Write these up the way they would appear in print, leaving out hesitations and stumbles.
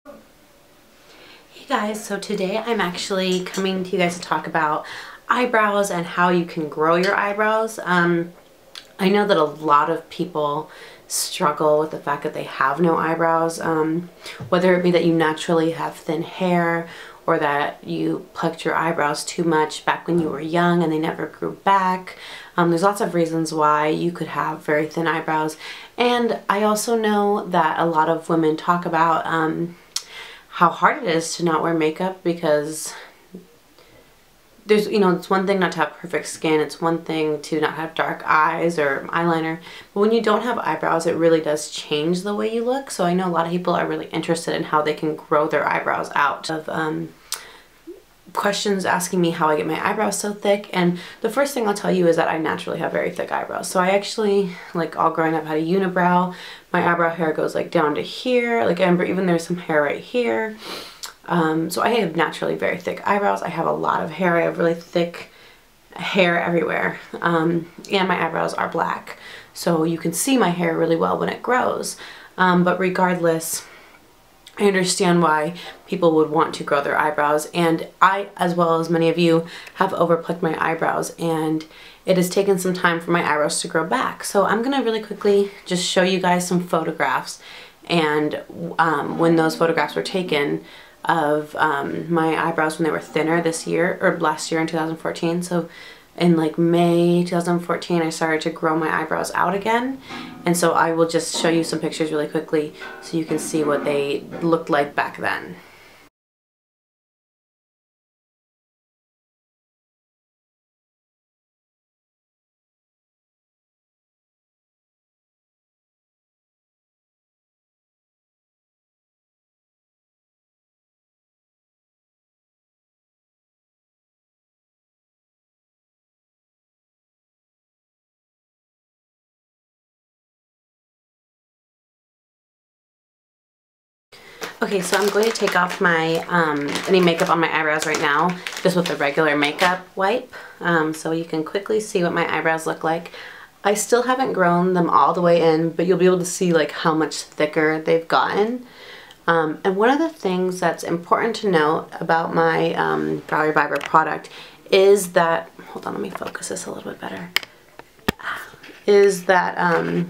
Hey guys, so today I'm actually coming to you guys to talk about eyebrows and how you can grow your eyebrows. I know that a lot of people struggle with the fact that they have no eyebrows, whether it be that you naturally have thin hair or that you plucked your eyebrows too much back when you were young and they never grew back. There's lots of reasons why you could have very thin eyebrows, and I also know that a lot of women talk about how hard it is to not wear makeup, because there's, it's one thing not to have perfect skin, it's one thing to not have dark eyes or eyeliner, but when you don't have eyebrows, it really does change the way you look. So I know a lot of people are really interested in how they can grow their eyebrows out. Of questions asking me how I get my eyebrows so thick, and the first thing I'll tell you is that I naturally have very thick eyebrows. So I actually, like, all growing up, had a unibrow. My eyebrow hair goes like down to here, like, even there's some hair right here. So I have naturally very thick eyebrows. I have a lot of hair. I have really thick hair everywhere, and my eyebrows are black, so you can see my hair really well when it grows. But regardless, I understand why people would want to grow their eyebrows, and I, as well as many of you, have overplucked my eyebrows, and it has taken some time for my eyebrows to grow back. So I'm gonna really quickly just show you guys some photographs, and when those photographs were taken of my eyebrows when they were thinner this year, or last year in 2014. So in like May 2014, I started to grow my eyebrows out again. And so I will just show you some pictures really quickly so you can see what they looked like back then. Okay, so I'm going to take off my any makeup on my eyebrows right now, just with a regular makeup wipe, so you can quickly see what my eyebrows look like. I still haven't grown them all the way in, but you'll be able to see like how much thicker they've gotten. And one of the things that's important to note about my Brow Reviver product is that, hold on, let me focus this a little bit better, is that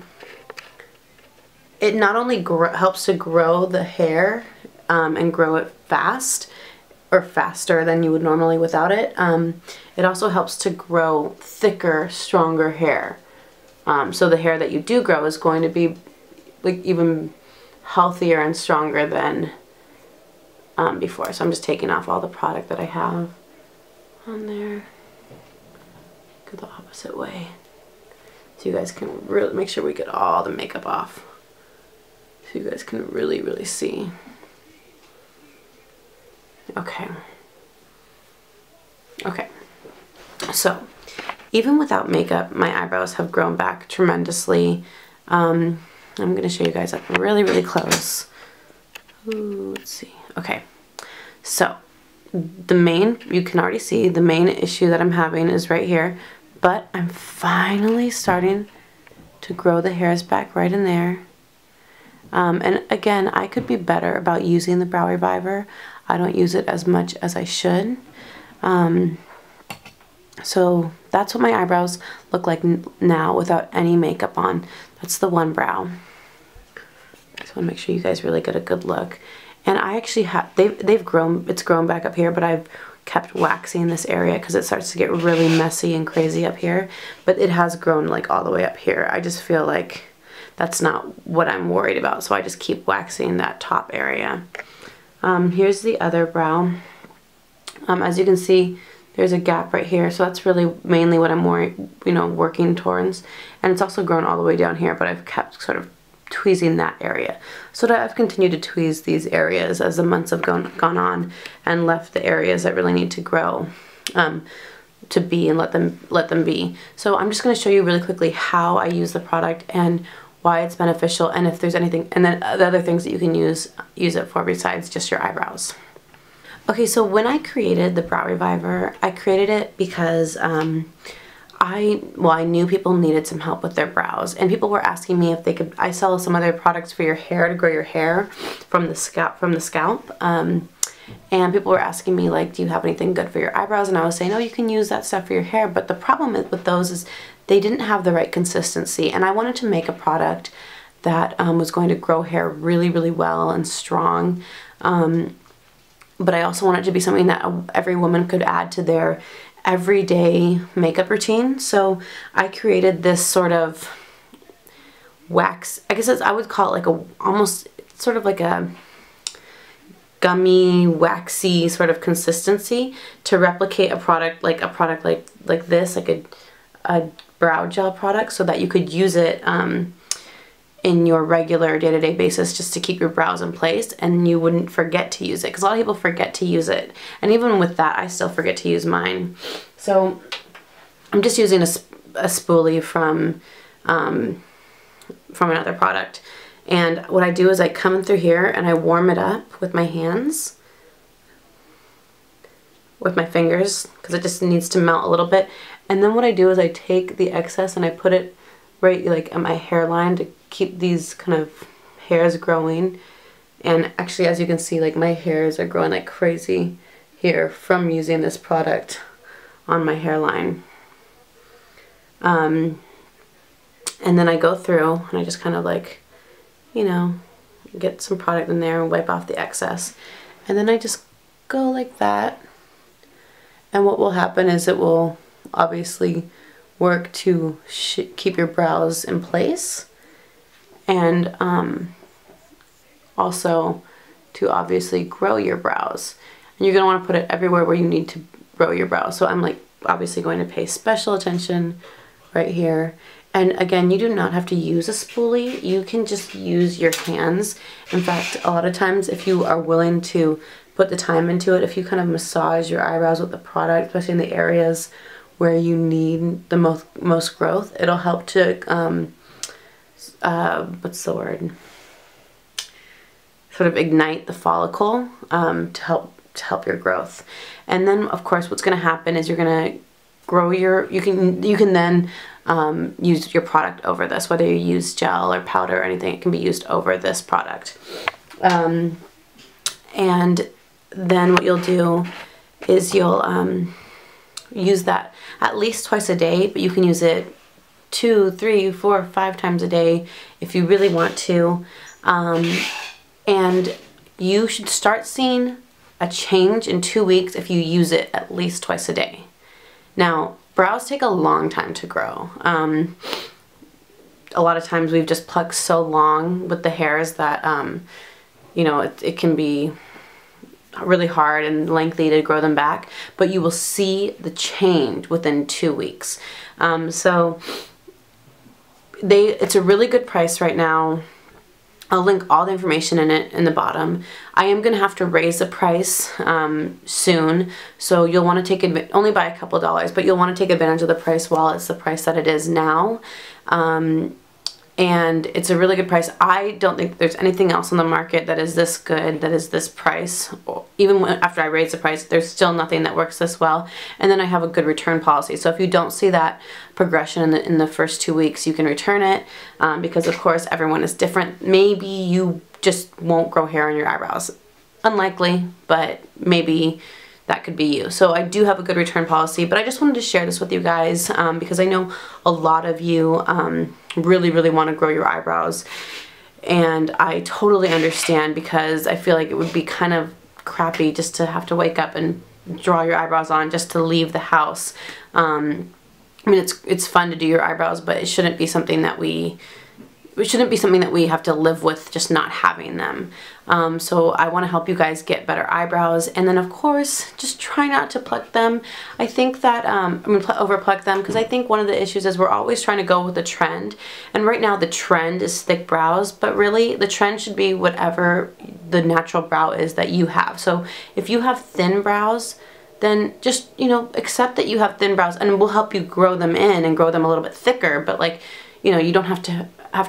it not only helps to grow the hair and grow it fast, or faster than you would normally without it, it also helps to grow thicker, stronger hair. So the hair that you do grow is going to be like even healthier and stronger than before. So I'm just taking off all the product that I have on there. Go the opposite way so you guys can really make sure we get all the makeup off, so you guys can really see. Okay. Okay. So even without makeup, my eyebrows have grown back tremendously. I'm going to show you guys up really close. Ooh, let's see. Okay. So the main, you can already see the main issue that I'm having is right here, but I'm finally starting to grow the hairs back right in there. And again, I could be better about using the Brow Reviver. I don't use it as much as I should. So that's what my eyebrows look like now without any makeup on. That's the one brow. I just want to make sure you guys really get a good look. And I actually have, they've grown, it's grown back up here, but I've kept waxing this area because it starts to get really messy and crazy up here. But it has grown like all the way up here. I just feel like that's not what I'm worried about, so I just keep waxing that top area. Here's the other brow. As you can see, there's a gap right here, so that's really mainly what I'm working towards. And it's also grown all the way down here, but I've kept sort of tweezing that area. So that I've continued to tweeze these areas as the months have gone on, and left the areas that really need to grow to be, and let them be. So I'm just going to show you really quickly how I use the product and why it's beneficial, and if there's anything, and then the other things that you can use it for besides just your eyebrows. Okay, so when I created the Brow Reviver, I created it because I knew people needed some help with their brows, and people were asking me if they could, I sell some other products for your hair to grow your hair from the scalp, and people were asking me like, do you have anything good for your eyebrows? And I was saying, oh, you can use that stuff for your hair, but the problem with those is they didn't have the right consistency, and I wanted to make a product that was going to grow hair really, really well and strong, but I also wanted it to be something that every woman could add to their everyday makeup routine. So I created this sort of wax, I guess I would call it like almost sort of like a gummy, waxy sort of consistency to replicate a product like this, like a brow gel product, so that you could use it in your regular day-to-day basis just to keep your brows in place, and you wouldn't forget to use it, because a lot of people forget to use it, and even with that I still forget to use mine. So I'm just using a spoolie from another product, and what I do is I come through here and I warm it up with my hands, with my fingers, because it just needs to melt a little bit, and then what I do is I take the excess and I put it right like at my hairline to keep these kind of hairs growing. And actually, as you can see, like my hairs are growing like crazy here from using this product on my hairline. And then I go through and I just kind of like, you know, get some product in there and wipe off the excess, and then I just go like that, and what will happen is it will obviously work to keep your brows in place, and also to obviously grow your brows. And you're going to want to put it everywhere where you need to grow your brows. So I'm like obviously going to pay special attention right here. And again, you do not have to use a spoolie. You can just use your hands. In fact, a lot of times if you are willing to put the time into it, if you kind of massage your eyebrows with the product, especially in the areas where you need the most growth, it'll help to what's the word, sort of ignite the follicle, to help your growth. And then of course what's going to happen is you're going to grow your, you can then use your product over this, whether you use gel or powder or anything, it can be used over this product. And then what you'll do is you'll use that at least twice a day, but you can use it 2, 3, 4, 5 times a day if you really want to. And you should start seeing a change in 2 weeks if you use it at least twice a day. Now, brows take a long time to grow. A lot of times we've just plucked so long with the hairs that, you know, it can be really hard and lengthy to grow them back, but you will see the change within 2 weeks. So it's a really good price right now. I'll link all the information in it in the bottom. I am going to have to raise the price soon, so you'll want to take only by a couple dollars, but you'll want to take advantage of the price while it's the price that it is now. And it's a really good price. I don't think there's anything else on the market that is this good, that is this price. Even after I raise the price, there's still nothing that works this well. And then I have a good return policy. So if you don't see that progression in the first 2 weeks, you can return it, because of course everyone is different. Maybe you just won't grow hair on your eyebrows. Unlikely, but maybe that could be you. So I do have a good return policy, but I just wanted to share this with you guys because I know a lot of you really, really want to grow your eyebrows. And I totally understand, because I feel like it would be kind of crappy just to have to wake up and draw your eyebrows on just to leave the house. I mean, it's fun to do your eyebrows, but it shouldn't be something that we have to live with just not having them. So I want to help you guys get better eyebrows, and then of course just try not to pluck them. I think that over pluck them, because I think one of the issues is we're always trying to go with the trend, and right now the trend is thick brows, but really the trend should be whatever the natural brow is that you have. So if you have thin brows, then just, you know, accept that you have thin brows, and we'll help you grow them in and grow them a little bit thicker, but like, you know, you don't have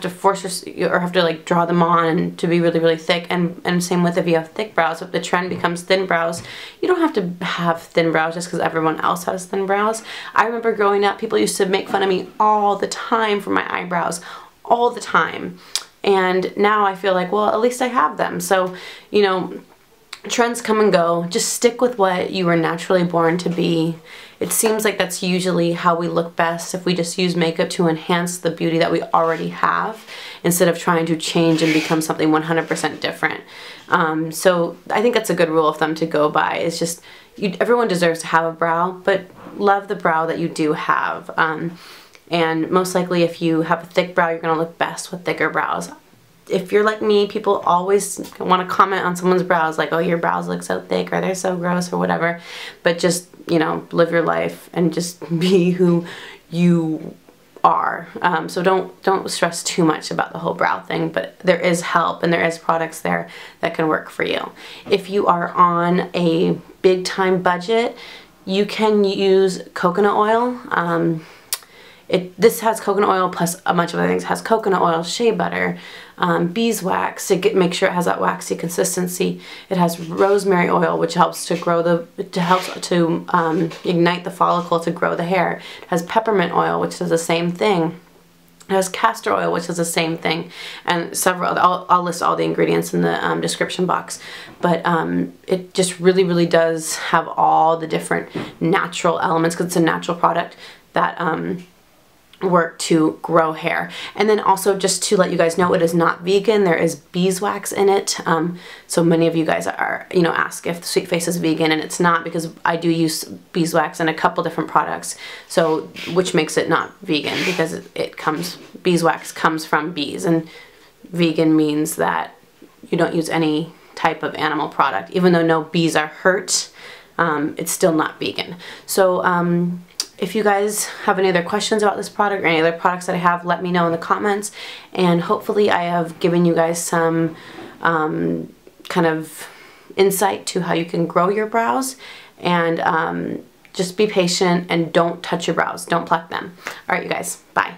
to force or have to like draw them on to be really, really thick. And same with if you have thick brows. If the trend becomes thin brows, you don't have to have thin brows just because everyone else has thin brows. I remember growing up, people used to make fun of me all the time for my eyebrows, all the time. And now I feel like, well, at least I have them. So, you know, trends come and go. Just stick with what you were naturally born to be. It seems like that's usually how we look best, if we just use makeup to enhance the beauty that we already have instead of trying to change and become something 100% different. So I think that's a good rule of thumb to go by. Is just everyone deserves to have a brow, but love the brow that you do have. And most likely if you have a thick brow, you're going to look best with thicker brows. If you're like me, people always want to comment on someone's brows like, oh, your brows look so thick, or they're so gross, or whatever. But just, you know, live your life and just be who you are. So don't stress too much about the whole brow thing, but there is help and there is products there that can work for you. If you are on a big time budget, you can use coconut oil. This has coconut oil plus a bunch of other things. It has coconut oil, shea butter, beeswax to make sure it has that waxy consistency. It has rosemary oil, which helps to grow ignite the follicle to grow the hair. It has peppermint oil, which does the same thing. It has castor oil, which is the same thing, and several other. I'll list all the ingredients in the description box. But it just really, really does have all the different natural elements, because it's a natural product that work to grow hair. And then also, just to let you guys know, it is not vegan. There is beeswax in it. So many of you guys are, you know, ask if the Sweet Face is vegan, and it's not, because I do use beeswax in a couple different products. So which makes it not vegan, because beeswax comes from bees, and vegan means that you don't use any type of animal product. Even though no bees are hurt, it's still not vegan. So if you guys have any other questions about this product or any other products that I have, let me know in the comments. And hopefully I have given you guys some kind of insight to how you can grow your brows. And just be patient and don't touch your brows. Don't pluck them. All right, you guys. Bye.